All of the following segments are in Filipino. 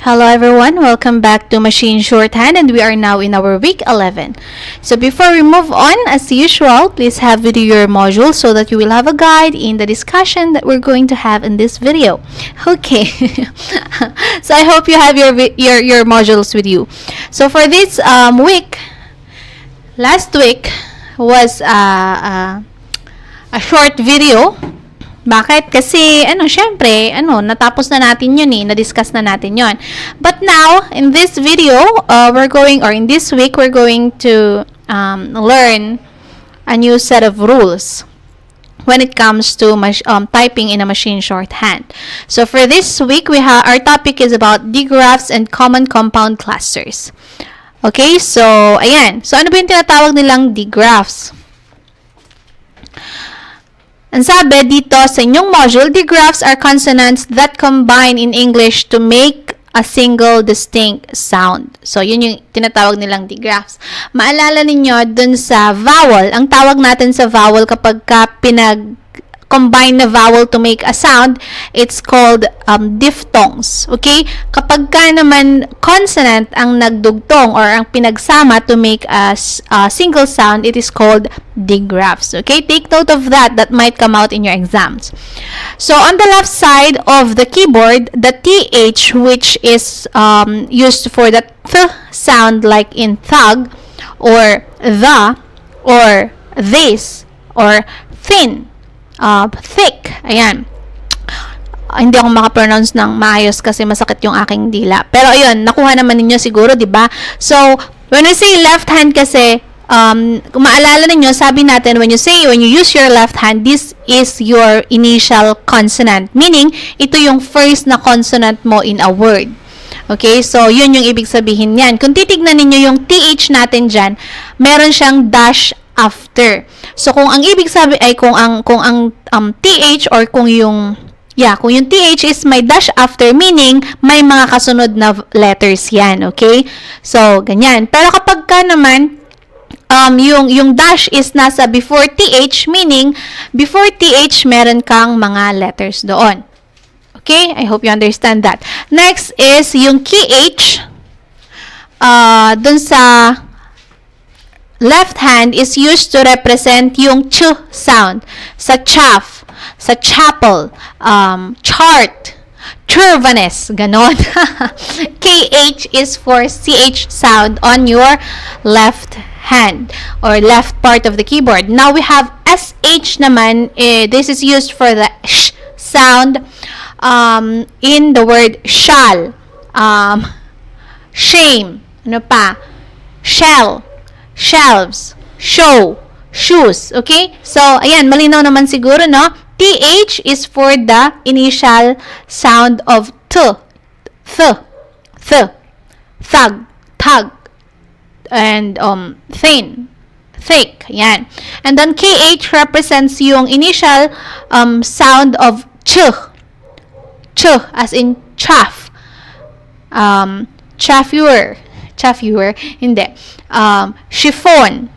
Hello everyone, welcome back to Machine Shorthand, and we are now in our week 11. So before we move on, as usual, please have with you your module so that you will have a guide in the discussion that we're going to have in this video. Okay, so I hope you have your modules with you. So for this week, last week was a short video. Bakit? Kasi, syempre, natapos na natin yun na-discuss na natin yun. But now, in this video, in this week, we're going to learn a new set of rules when it comes to typing in a machine shorthand. So for this week, our topic is about digraphs and common compound clusters. Okay, so, ayan. So, ano ba yung tinatawag nilang digraphs? Ang sabi dito sa inyong module, digraphs are consonants that combine in English to make a single distinct sound. So, yun yung tinatawag nilang digraphs. Maalala ninyo, dun sa vowel, ang tawag natin sa vowel kapag pinag-combine na vowel to make a sound, it's called diphthongs. Okay? Kapag ka naman consonant ang nagdugtong or ang pinagsama to make a single sound, it is called digraphs. Okay? Take note of that. That might come out in your exams. So, on the left side of the keyboard, the TH, which is used for the th sound like in thug, or the, or this, or thin, thick. Ayan. Hindi ako makapronounce ng maayos kasi masakit yung aking dila. Pero ayun, nakuha naman ninyo siguro, 'di ba? So, when I say left hand kasi, kung maalala ninyo, sabi natin, when you use your left hand, this is your initial consonant. Meaning, ito yung first na consonant mo in a word. Okay? So, yun yung ibig sabihin niyan. Kung titignan ninyo yung TH natin dyan, meron siyang dash after. So, kung ang ibig sabihin ay kung ang TH or kung yung TH is may dash after, meaning may mga kasunod na letters yan. Okay? So, ganyan. Pero kapag ka naman, yung dash is nasa before TH, meaning before TH meron kang mga letters doon. Okay? I hope you understand that. Next is yung KH. Dun sa left hand is used to represent yung ch sound. Sa chaff, sa chapel, chart, turvaness, ganon. KH is for CH sound on your left hand or left part of the keyboard. Now we have SH naman. This is used for the sh sound in the word shall, shame, ano pa, shell, shelves, show, shoes. Okay? So, ayan, malinaw naman siguro, no? TH is for the initial sound of th, thug, tug, and thin, thick. Yan. And then KH represents yung initial sound of ch, as in chaff, chaffuer, hindi, chiffon,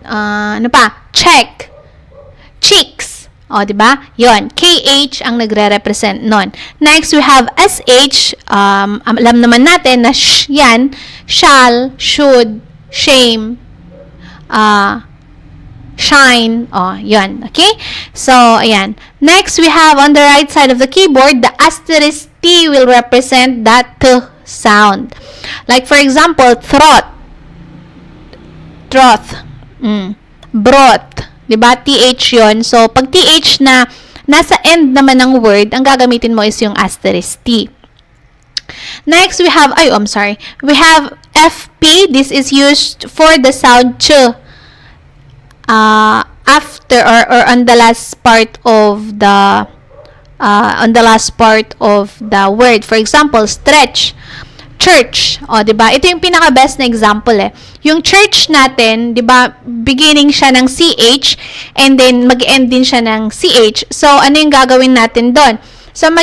ano pa, check, cheeks. O, diba? Yon. KH ang nagre-represent nun. Next, we have SH. Alam naman natin na sh yan. Shall, should, shame, shine. O, yon. Okay? So, ayan. Next, we have on the right side of the keyboard, the asterisk T will represent that T sound. Like, for example, throat, broth. Diba? TH yon. So, pag TH na nasa end naman ng word, ang gagamitin mo is yung asterisk T. Next, we have, we have FP. This is used for the sound ch. After or on the last part of the word. For example, stretch, church. O, diba? Ito yung pinaka-best na example Yung church natin, diba, beginning siya ng CH, and then mag-end din siya ng CH. So, ano yung gagawin natin doon? So, ang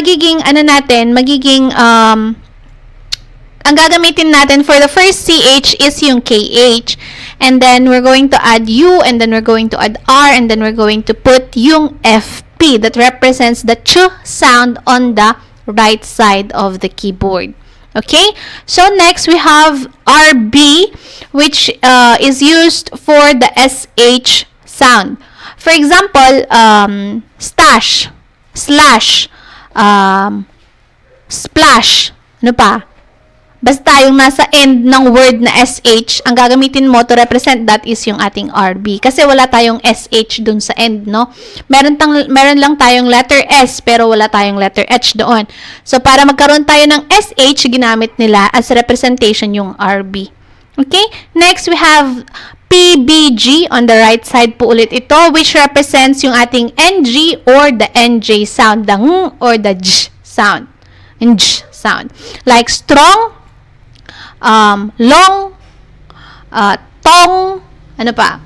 gagamitin natin for the first CH is yung KH. And then, we're going to add U, and then we're going to add R, and then we're going to put yung FP that represents the ch sound on the right side of the keyboard. Okay, so next we have RB, which is used for the SH sound. For example, stash, slash, splash, ano pa? Basta yung nasa end ng word na SH, ang gagamitin mo to represent that is yung ating RB. Kasi wala tayong SH dun sa end, no? Meron lang tayong letter S, pero wala tayong letter H doon. So, para magkaroon tayo ng SH, ginamit nila as representation yung RB. Okay? Next, we have PBG on the right side po ulit ito, which represents yung ating NG or the NJ sound, the ng or the j sound. NJ sound. Like strong, long, tong, ano pa?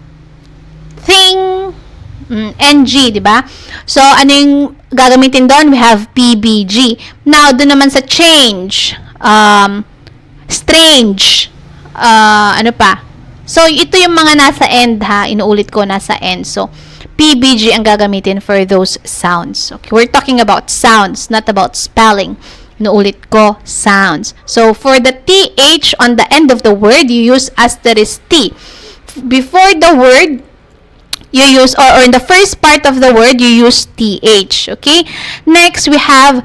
Thing, NG, di ba? So, ano yung gagamitin doon? We have PBG. Now, doon naman sa change, strange, ano pa? So, ito yung mga nasa end ha. Inuulit ko, nasa end. So, PBG ang gagamitin for those sounds. Okay, we're talking about sounds, not about spelling. Inuulit ko, sounds. So, for the TH on the end of the word, you use asterisk T. Before the word, you use, or in the first part of the word, you use TH. Okay? Next, we have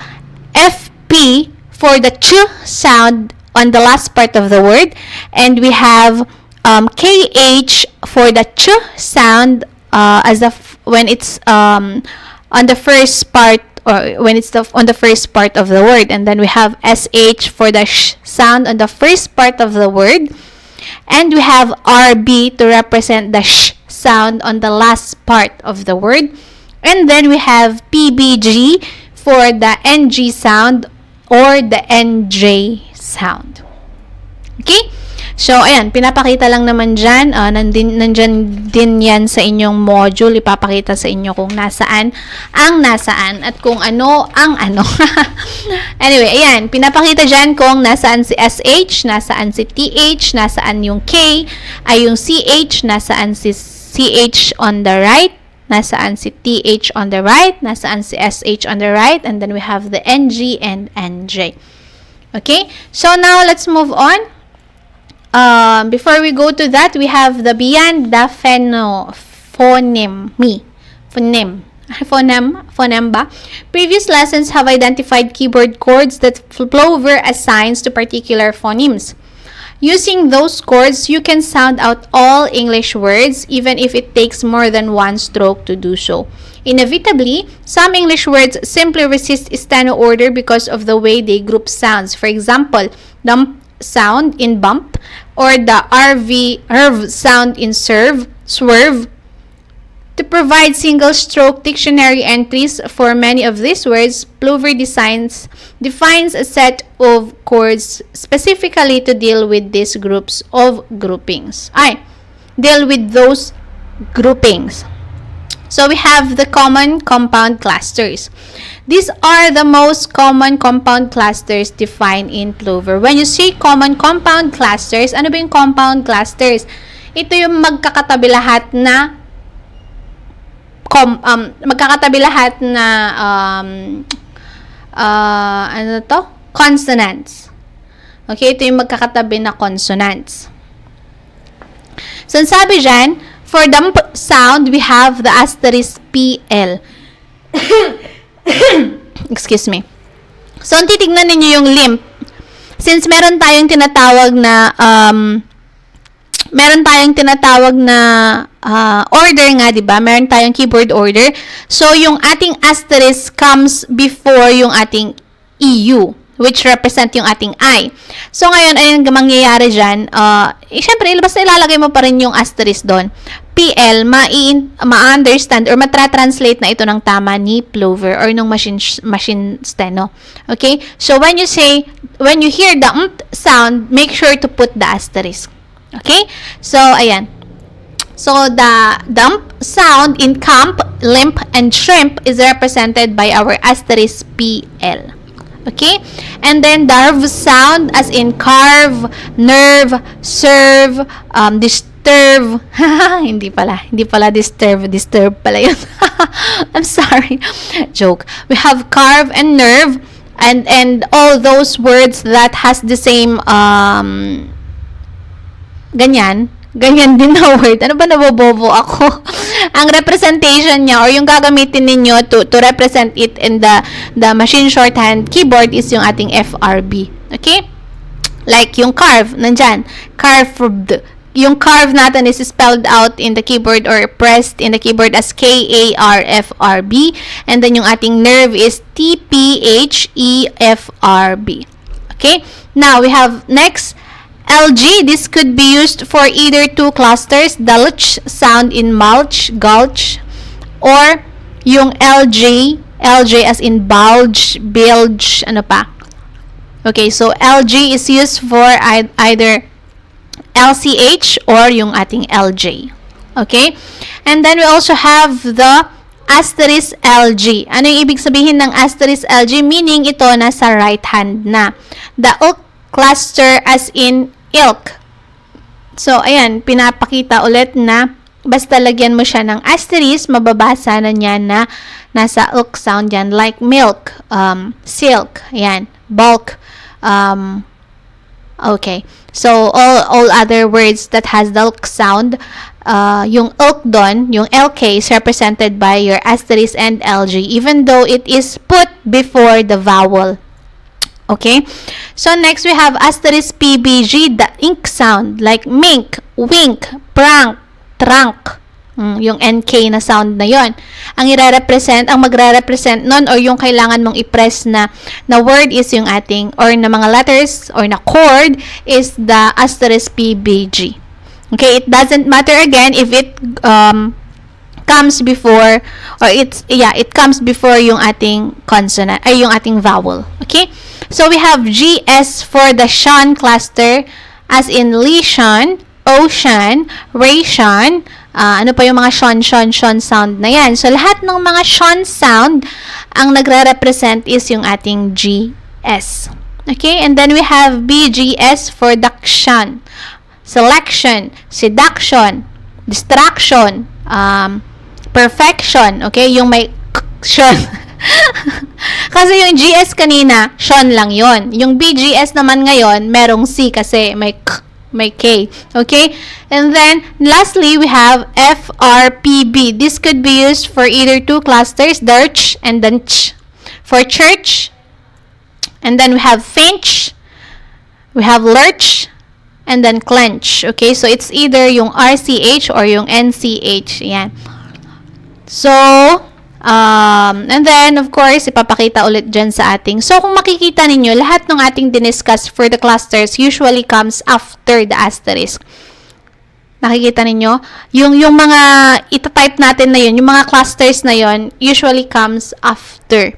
FP for the ch sound on the last part of the word. And we have KH for the ch sound when it's on the first part, or when it's on the first part of the word. And then we have SH for the sh sound on the first part of the word. And we have RB to represent the sh sound on the last part of the word. And then we have PBG for the NG sound or the NJ sound. Okay? So, ayan, pinapakita lang naman dyan. Nandyan din yan sa inyong module. Ipapakita sa inyo kung nasaan ang nasaan at kung ano ang ano. Anyway, ayan, pinapakita dyan kung nasaan si SH, nasaan si TH, nasaan yung K, ay yung CH, nasaan si CH on the right, nasaan si TH on the right, nasaan si SH on the right, and then we have the NG and NJ. Okay? So, now, let's move on. Before we go to that, we have the beyond the phoneme ba? Previous lessons have identified keyboard chords that Plover assigns to particular phonemes. Using those chords, you can sound out all English words even if it takes more than one stroke to do so. Inevitably, some English words simply resist steno order because of the way they group sounds. For example, the sound in bump, or the RV sound in swerve. To provide single-stroke dictionary entries for many of these words, Plover defines a set of chords specifically to deal with these groups of groupings. Deal with those groupings. So we have the common compound clusters. These are the most common compound clusters defined in Plover. When you say common compound clusters, ano ba yung compound clusters? Ito yung magkakatabi lahat na consonants. Okay, ito yung magkakatabi na consonants. So, sabi dyan, for the sound, we have the asterisk PL. Excuse me. So, titignan ninyo yung limp. Since meron tayong tinatawag na order nga, di ba? Meron tayong keyboard order. So, yung ating asterisk comes before yung ating EU, which represent yung ating I. So, ngayon, ayun ang mangyayari dyan. Siyempre, basta ilalagay mo pa rin yung asterisk doon. PL, ma-understand or matra-translate na ito ng tama ni Plover or nung machine steno. Okay? So, when you hear the sound, make sure to put the asterisk. Okay? So, ayan. So, the dump sound in camp, limp, and shrimp is represented by our asterisk PL. Okay? And then, the RV sound as in carve, nerve, serve, disturb. Hindi pala disturb pala yun. I'm sorry. Joke. We have carve and nerve and all those words that has the same ganyan din na word. Ano ba, nabobobo ako? Ang representation niya or yung gagamitin ninyo to represent it in the machine shorthand keyboard is yung ating FRB. Okay? Like yung carve, nandyan. Carved. Yung carve natin is spelled out in the keyboard or pressed in the keyboard as KARFRB. And then yung ating nerve is TPHEFRB. Okay? Now, we have next LG. This could be used for either two clusters, the LG sound in mulch, gulch, or yung LJ as in bulge, bilge, ano pa. Okay, so LG is used for either LCH or yung ating LJ. Okay? And then we also have the asterisk LG. Ano yung ibig sabihin ng asterisk LG? Meaning ito nasa right hand na. The ilk cluster as in ilk. So, ayan, pinapakita ulit na basta lagyan mo siya ng asterisk, mababasa na niya na nasa ilk sound yan. Like milk, silk, ayan, bulk, okay. So, all other words that has the ilk sound, yung ilk doon, yung LK is represented by your asterisk and LG, even though it is put before the vowel. Okay? So, next we have asterisk PBG, the ink sound, like mink, wink, prank, trunk. Yung NK na sound na yon. Ang magre-represent nun or yung kailangan mong i-press na word is yung ating, or na mga letters or na chord is the asterisk PBG. Okay? It doesn't matter again if it comes before or it comes before yung ating consonant ay yung ating vowel. Okay? So we have GS for the Sean cluster as in lesion, ocean, ration, ano pa yung mga Sean sound na yan. So lahat ng mga Sean sound ang nagre-represent is yung ating GS. Okay? And then we have BGS for duction, selection, seduction, distraction, perfection. Okay? Yung may Sean. Kasi yung GS kanina, Sean lang yon. Yung BGS naman ngayon, merong C kasi may K. Okay? And then, lastly, we have FRPB. This could be used for either two clusters, dirch and then ch. For church, and then we have finch, we have lurch, and then clench. Okay? So, it's either yung RCH or yung NCH. Yan. So, and then, of course, ipapakita ulit dyan sa ating. So, kung makikita ninyo, lahat ng ating diniscuss for the clusters usually comes after the asterisk. Nakikita ninyo? Yung mga itatype natin na yun, yung mga clusters na yun, usually comes after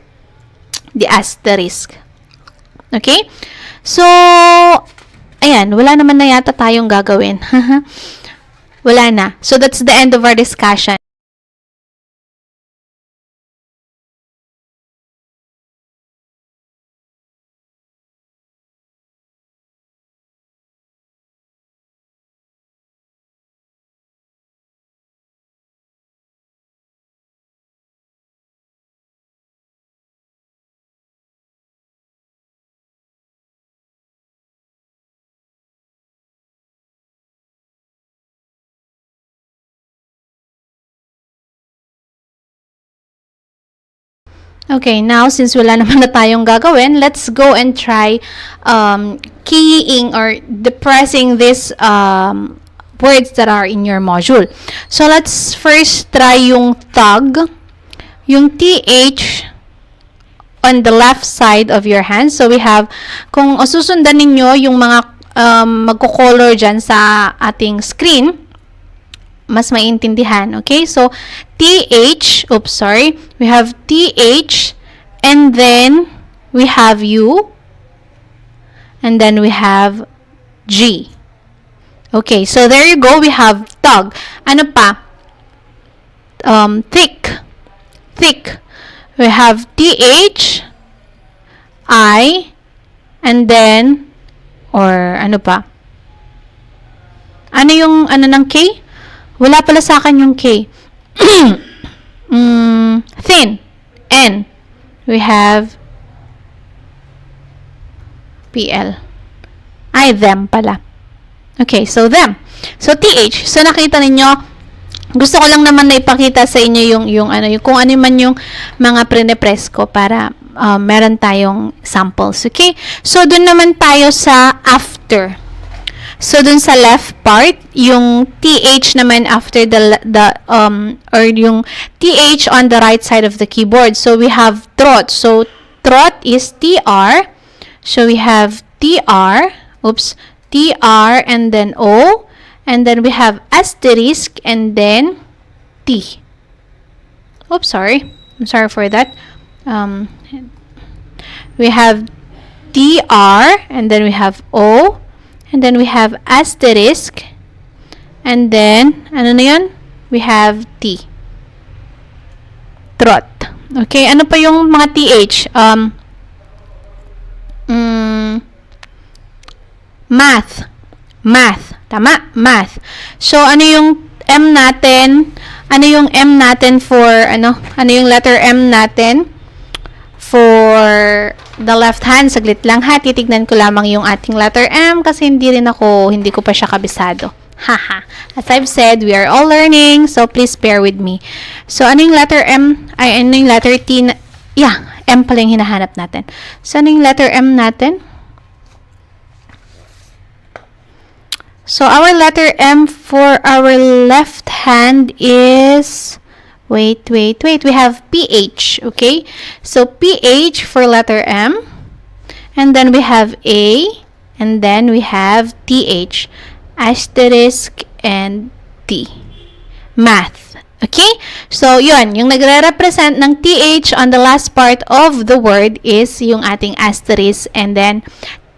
the asterisk. Okay? So, ayan, wala naman na yata tayong gagawin. Wala na. So, that's the end of our discussion. Okay, now since wala naman na tayong gagawin, let's go and try keying or depressing these words that are in your module. So, let's first try yung thug, yung TH on the left side of your hand. So, we have, kung susundan ninyo yung mga magko-color dyan sa ating screen, mas maintindihan. Okay? So, TH, we have TH, and then we have U, and then we have G. Okay, so there you go. We have tug. Ano pa? Thick. We have TH, I, and then, or ano pa? Ano yung, ano ng K? Wala pala sa akin yung K. Thin. N. We have PL. Ay, them pala. Okay, so them. So, TH. So, nakita ninyo, gusto ko lang naman na ipakita sa inyo yung kung ano man yung mga pre-press ko para meron tayong samples. Okay? So, dun naman tayo sa after. So, dun sa left part, yung TH naman after or yung TH on the right side of the keyboard. So, we have trot. So, trot is TR. So, we have TR. Oops. TR and then O. And then we have asterisk and then T. Oops, sorry. I'm sorry for that. We have TR and then we have O. And then we have asterisk. And then, ano na yun? We have T. Trot. Okay, ano pa yung mga TH? Math. Math. Tama? Math. So, ano yung M natin? Ano yung M natin for, ano yung letter M natin? For the left hand, saglit lang ha. Titignan ko lamang yung ating letter M kasi hindi ko pa siya kabisado. Haha. As I've said, we are all learning, so please bear with me. So, ano yung letter M? Ay, ano yung letter T? M pala yung hinahanap natin. So, ano yung letter M natin? So, our letter M for our left hand is, wait, we have PH, okay? So, PH for letter M, and then we have A, and then we have TH, asterisk, and T. Math, okay? So, yun, yung nagre-represent ng TH on the last part of the word is yung ating asterisk, and then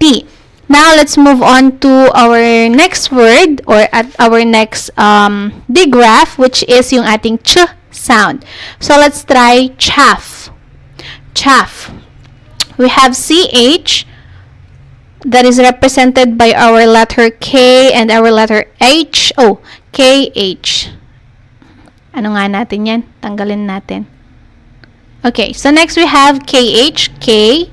T. Now, let's move on to our next word or at our next digraph, which is yung ating ch sound. So, let's try chaff. Chaff. We have CH that is represented by our letter K and our letter H. Oh, KH. Ano nga natin yan? Tanggalin natin. Okay, so next we have KH, K.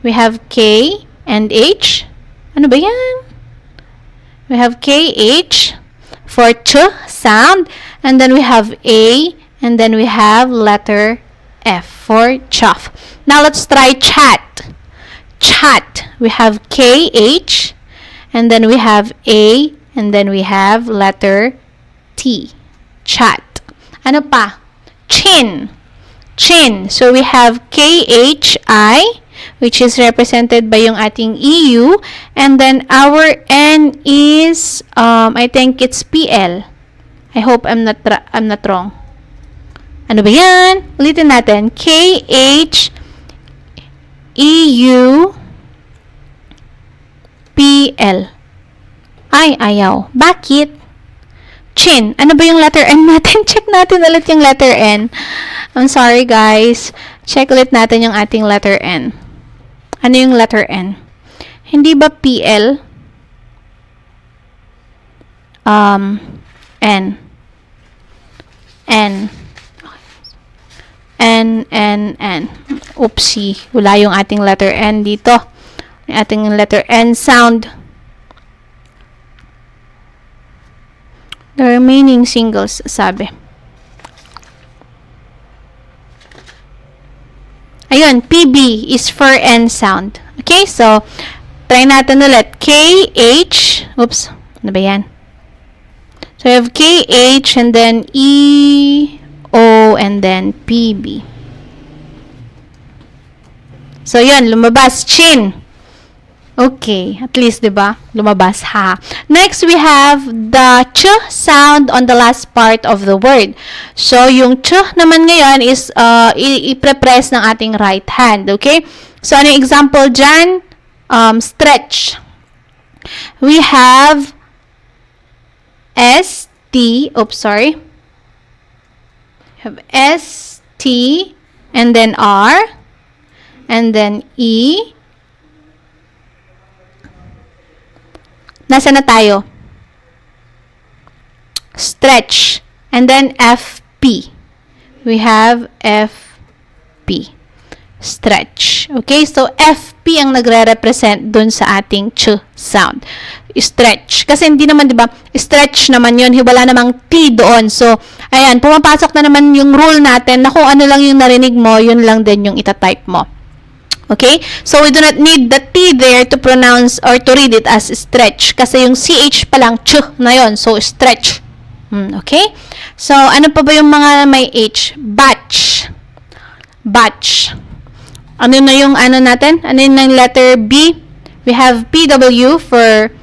We have K and H. Ano ba yan? We have KH for ch sound. And then we have A. And then we have letter F for chuff. Now let's try chat. Chat. We have KH. And then we have A. And then we have letter T. Chat. Ano pa? Chin. Chin. So we have KHI, which is represented by yung ating EU, and then our N is I think it's PL. I hope I'm not wrong. Ano ba yan? Ulitin natin. KH EU PL. Ay, ayaw. Bakit? Chin. Ano ba yung letter N natin? Check natin ulit yung letter N. I'm sorry guys. Check ulit natin yung ating letter N. Ano yung letter N? Hindi ba PL? N. Oopsie. Wala yung ating letter N dito. Yung ating letter N sound. The remaining singles, sabi. Ayun, PB is for N sound. Okay, so, try natin ulit. KH, oops, ano ba yan? So, we have KH and then E, O, and then PB. So, yun, lumabas, chin. Okay, at least, diba? Lumabas, ha. Next, we have the ch sound on the last part of the word. So, yung ch naman ngayon is i-press ng ating right hand, okay? So, ano yung example dyan? Stretch. We have S-T, oops, sorry. We have S-T, and then R, and then E. Nasaan na tayo? Stretch. And then FP. We have FP. Stretch. Okay, so FP P ang nagre-represent dun sa ating ch sound. Stretch. Kasi hindi naman, di ba, stretch naman yun. Wala namang T doon. So, ayan, pumapasok na naman yung rule natin na kung ano lang yung narinig mo, yun lang din yung itatype mo. Okay? So, we do not need the T there to pronounce or to read it as stretch. Kasi yung CH pa lang, ch na yun. So, stretch. Okay? So, ano pa ba yung mga may H? Batch. Batch. Ano na yung ano natin? Ano yung letter B? We have PW for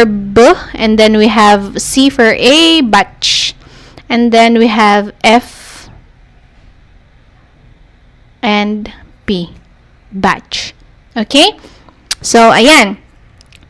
B, and then we have C for A, batch. And then we have F and P, batch. Okay? So, ayan.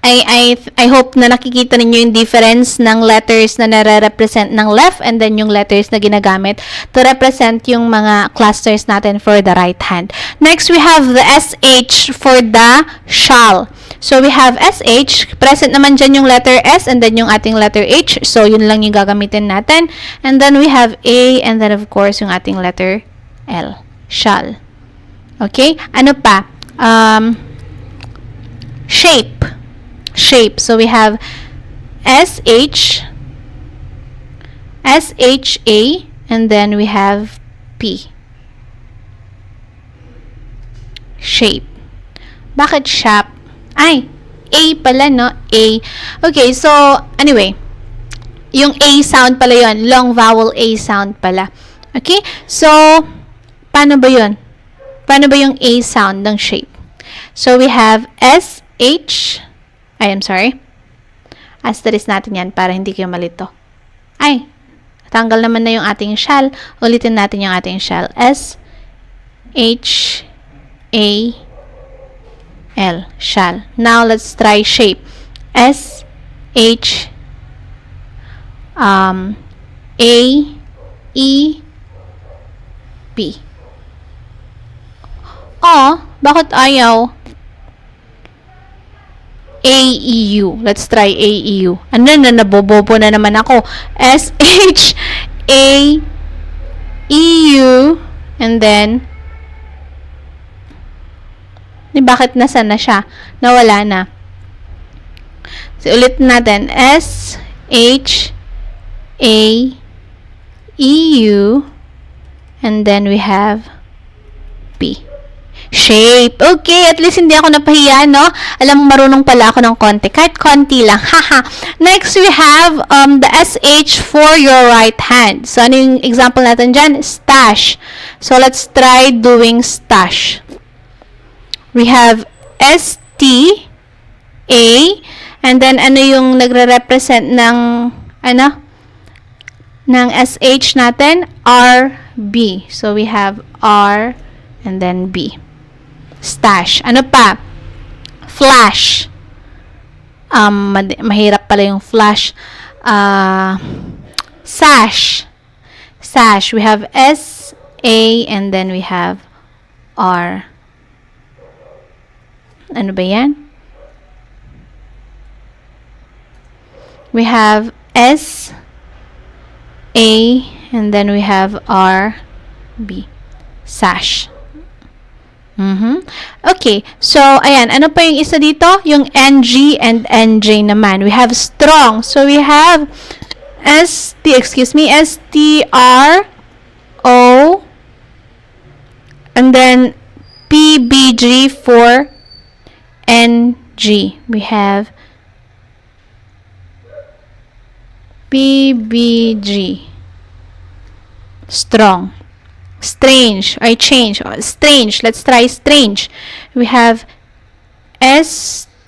I hope na nakikita ninyo yung difference ng letters na nare-represent ng left and then yung letters na ginagamit to represent yung mga clusters natin for the right hand. Next, we have the SH for the shall. So, we have SH. Present naman dyan yung letter S and then yung ating letter H. So, yun lang yung gagamitin natin. And then, we have A and then, of course, yung ating letter L. Shall. Okay? Ano pa? Shape. Shape. So, we have SH, SHA, and then we have P. Shape. Bakit shape? Ay, A pala, no? A. Okay, so, anyway, yung A sound pala yon, long vowel A sound pala. Okay? So, paano ba yun? Paano ba yung A sound ng shape? So, we have SH, I'm sorry. Asterisk natin yan para hindi kayo malito. Ay, tanggal naman na yung ating shall. Ulitin natin yung ating shall. S, H, A, L. Shall. Now, let's try shape. S, H, A, E, P. Oh, bakit ayaw? A-E-U. Let's try A-E-U. Ano na, nabobobo na naman ako. S-H-A-E-U and then bakit nasa na siya? Nawala na. So, ulit natin. S-H-A-E-U and then we have P. Shape. Okay, at least hindi ako napahiya, no? Alam mo, marunong pala ako ng konti. Kahit konti lang. Haha. Next, we have the SH for your right hand. So, ano yung example natin dyan? Stash. So, let's try doing stash. We have S-T-A and then ano yung nagre-represent ng ano? Ng SH natin? R-B. So, we have R and then B. Stash. Ano pa? Flash. Mahirap pala yung flash. Sash. Sash. We have S-A and then we have R. Ano ba yan? We have S-A and then we have R-B. Sash. Okay. So, ayan. Ano pa yung isa dito? Yung NG and NJ naman. We have strong. So, we have S-T-R-O and then P-B-G for NG. We have P-B-G. Strong. Strange. Or change. Strange. Let's try strange. We have S-T-R-A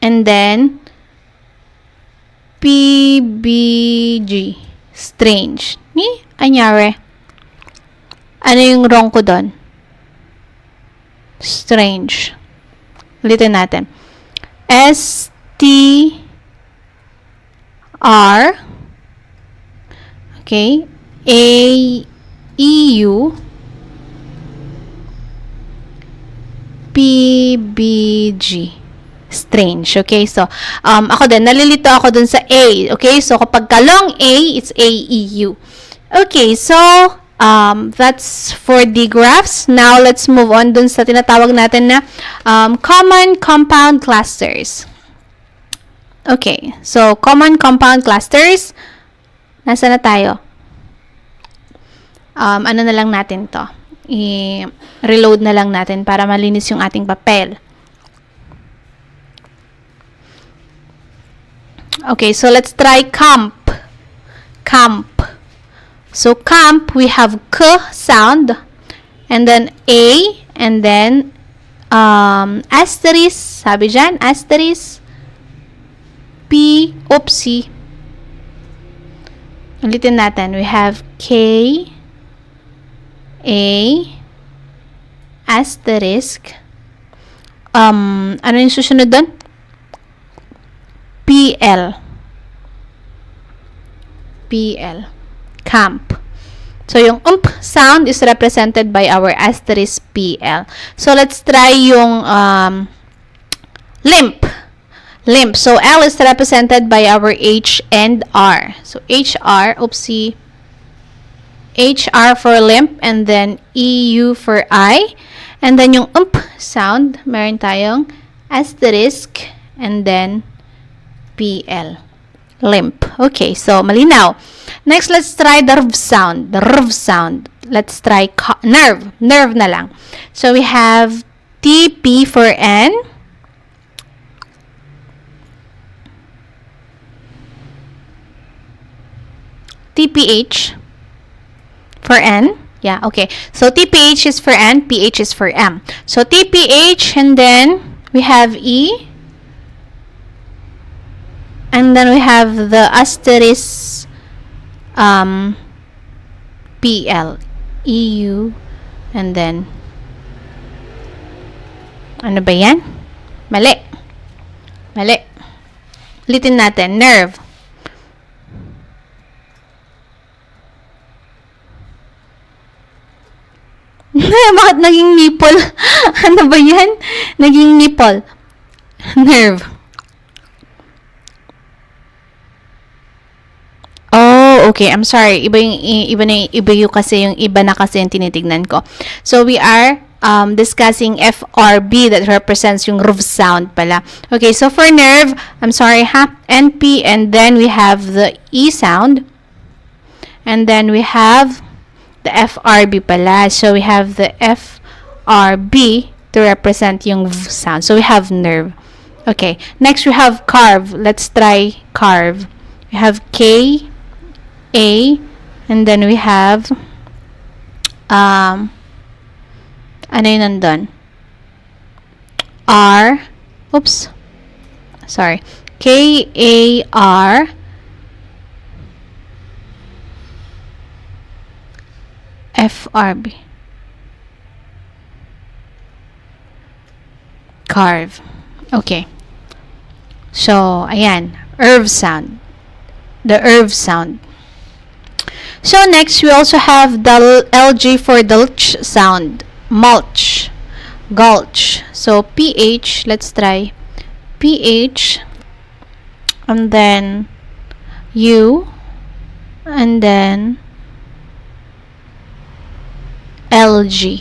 and then P-B-G. Strange. Ni? Anyari? Ano yung wrong ko doon? Strange. Ulitin natin. S-T-R okay. A-E-U P-B-G. Strange. Okay? So, ako din, nalilito ako dun sa A. Okay? So, kapag long A, it's A-E-U. Okay. So, That's for the graphs. Now, let's move on dun sa tinatawag natin na common compound clusters. Okay, so common compound clusters. Nasa na tayo? Ano na lang natin to? I-reload na lang natin para malinis yung ating papel. Okay, so let's try camp. Camp. So camp, we have k sound, and then a, and then asterisk, sabi dyan, asterisk, p, oopsie. Ulitin natin, we have k, a, asterisk, ano yung susunod doon? PL. PL. Camp. So, yung sound is represented by our asterisk PL. So, let's try yung limp. Limp. So, L is represented by our H and R. So, HR, oopsie, HR for limp, and then EU for I. And then yung sound, meron tayong asterisk, and then PL. Limp. Okay, so malinaw. Next, let's try the RV sound. The RV sound. Let's try nerve. Nerve na lang. So, we have TP for N. TPH for N. Yeah, okay. So, TPH is for N, PH is for M. So, TPH, and then we have E. And then we have the asterisk PL, EU, and then ano ba yan? Mali. Mali. Ulitin natin. Nerve. Bakit naging nipple? Ano ba yan? Naging nipple. Nerve. Oh, okay. I'm sorry. Iba yung kasi yung iba na kasi yung tinitignan ko. So, we are discussing FRB that represents yung RV sound pala. Okay, so for nerve, I'm sorry ha, NP, and then we have the E sound. And then we have the FRB pala. So, we have the FRB to represent yung V sound. So, we have nerve. Okay, next we have carve. Let's try carve. We have K, A, and then we have ano yun nandun? R, oops, sorry, K-A-R, F-R-B, carve. Okay, so ayan, ERV sound, the ERV sound. So, next, we also have the LG for the ch sound. Mulch. Gulch. So, PH, let's try. PH, and then U, and then LG.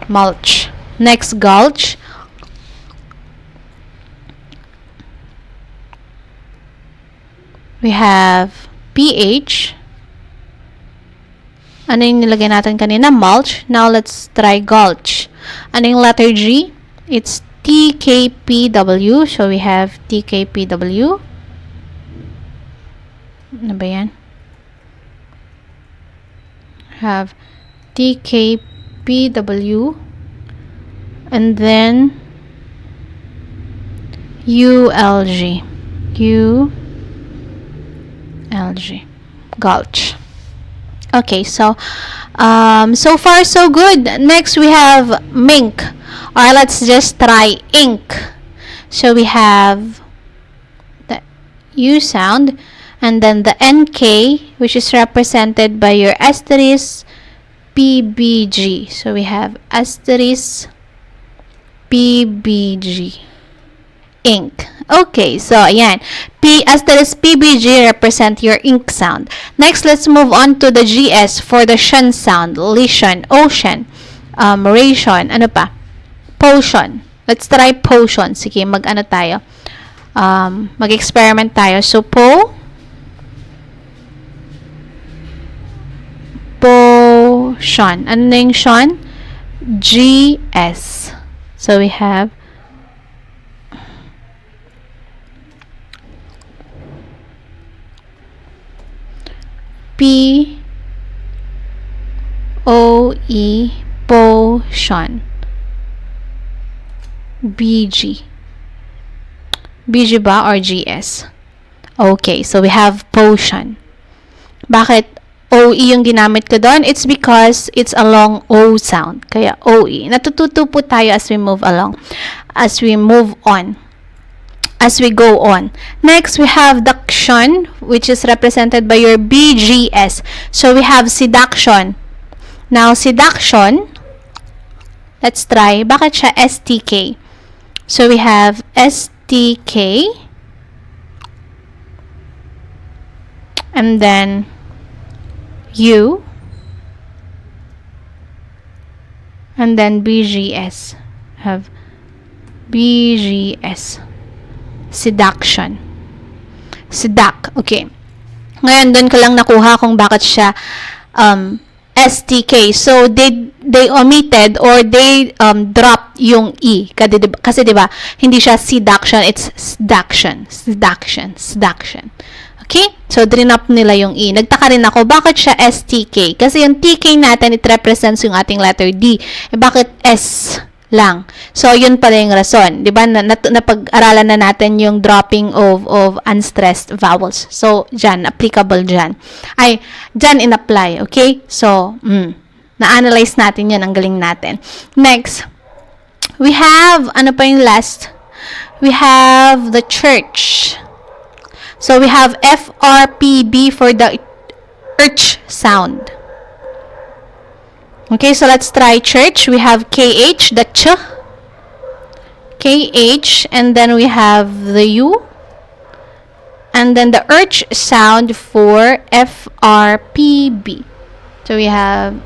Mulch. Next, gulch. We have PH. Ano yung nilagay natin kanina? Mulch. Now, let's try gulch. Ano yung letter G? It's TKPW. So, we have TKPW. Ano ba yan? Have TKPW. And then, ULG. LG. Gulch. Okay, so so far so good. Next we have mink. Or let's just try ink. So we have the U sound, and then the NK, which is represented by your asterisk PBG. So we have asterisk PBG. Ink. Okay, so ayan. P, asterisk PBG represent your ink sound. Next, let's move on to the GS for the shun sound. Lition, ocean, ration, ano pa? Potion. Let's try potion. Sige, mag-ano tayo. Mag-experiment tayo. So, potion. Ano na yung shun? GS. So, we have P-O-E, potion. BG. BG ba or GS? Okay, so we have potion. Bakit OE yung ginamit ko doon? It's because it's a long O sound. Kaya OE. Natututo po tayo as we move along. As we move on. As we go on. Next, we have duction, which is represented by your BGS. So, we have seduction. Now, seduction, let's try. Bakit siya STK? So, we have STK. And then, U. And then, BGS. Have BGS. Seduction. Seduct. Okay. Ngayon, doon ko lang nakuha kung bakit siya STK. So, they omitted or they dropped yung E. Kasi, diba, hindi siya seduction, it's seduction. Seduction. Seduction. Okay? So, drinop nila yung E. Nagtaka rin ako, bakit siya STK? Kasi yung TK natin, it represents yung ating letter D. Eh, bakit S lang? So, yun pala yung rason. Diba? Napag-aralan na natin yung dropping of unstressed vowels. So, dyan, applicable dyan. Ay, dyan in-apply. Okay? So, na-analyze natin yan. Ang galing natin. Next, we have, ano pa yung last? We have the church. So, we have FRPB for the ch sound. Okay, so let's try church. We have KH, the ch. KH, and then we have the U. And then the ch sound for FRPB. So we have,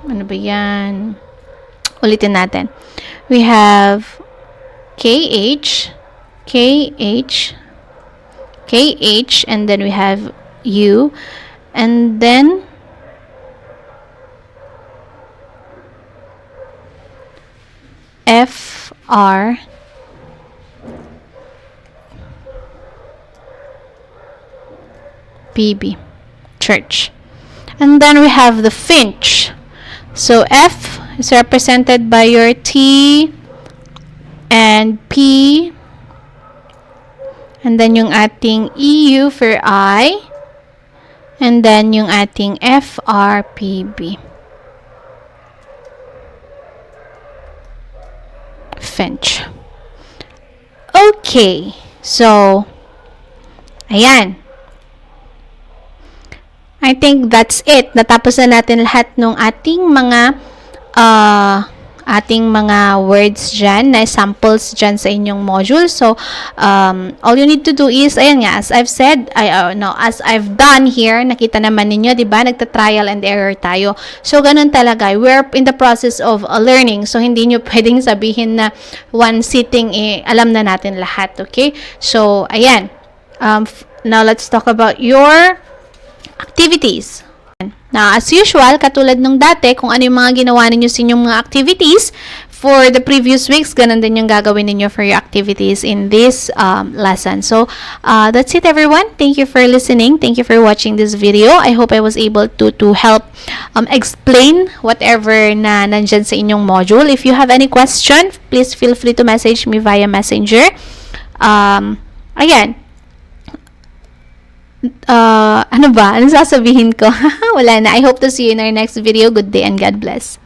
ano ba yan? Ulitin natin. We have KH, KH, KH, and then we have U. And then FR PB, church. And then we have the finch. So F is represented by your T and P, and then yung ating EU for I, and then yung ating FRPB. Finch. Okay. So, ayan. I think that's it. Natapos na natin lahat ng ating mga words dyan, na samples dyan sa inyong module. So, all you need to do is, ayan nga, as I've said, as I've done here, nakita naman ninyo, diba? Nagta-trial and error tayo. So, ganun talaga. We're in the process of learning. So, hindi nyo pwedeng sabihin na one sitting, alam na natin lahat. Okay? So, ayan. Now, let's talk about your activities. Now, as usual, katulad nung dati, kung ano yung mga ginawa ninyo sa inyong mga activities for the previous weeks, ganun din yung gagawin ninyo for your activities in this lesson. So, that's it everyone. Thank you for listening. Thank you for watching this video. I hope I was able to help explain whatever na nandyan sa inyong module. If you have any question, please feel free to message me via Messenger. Again, ano ba? Ano sasabihin ko? Wala na. I hope to see you in our next video. Good day and God bless.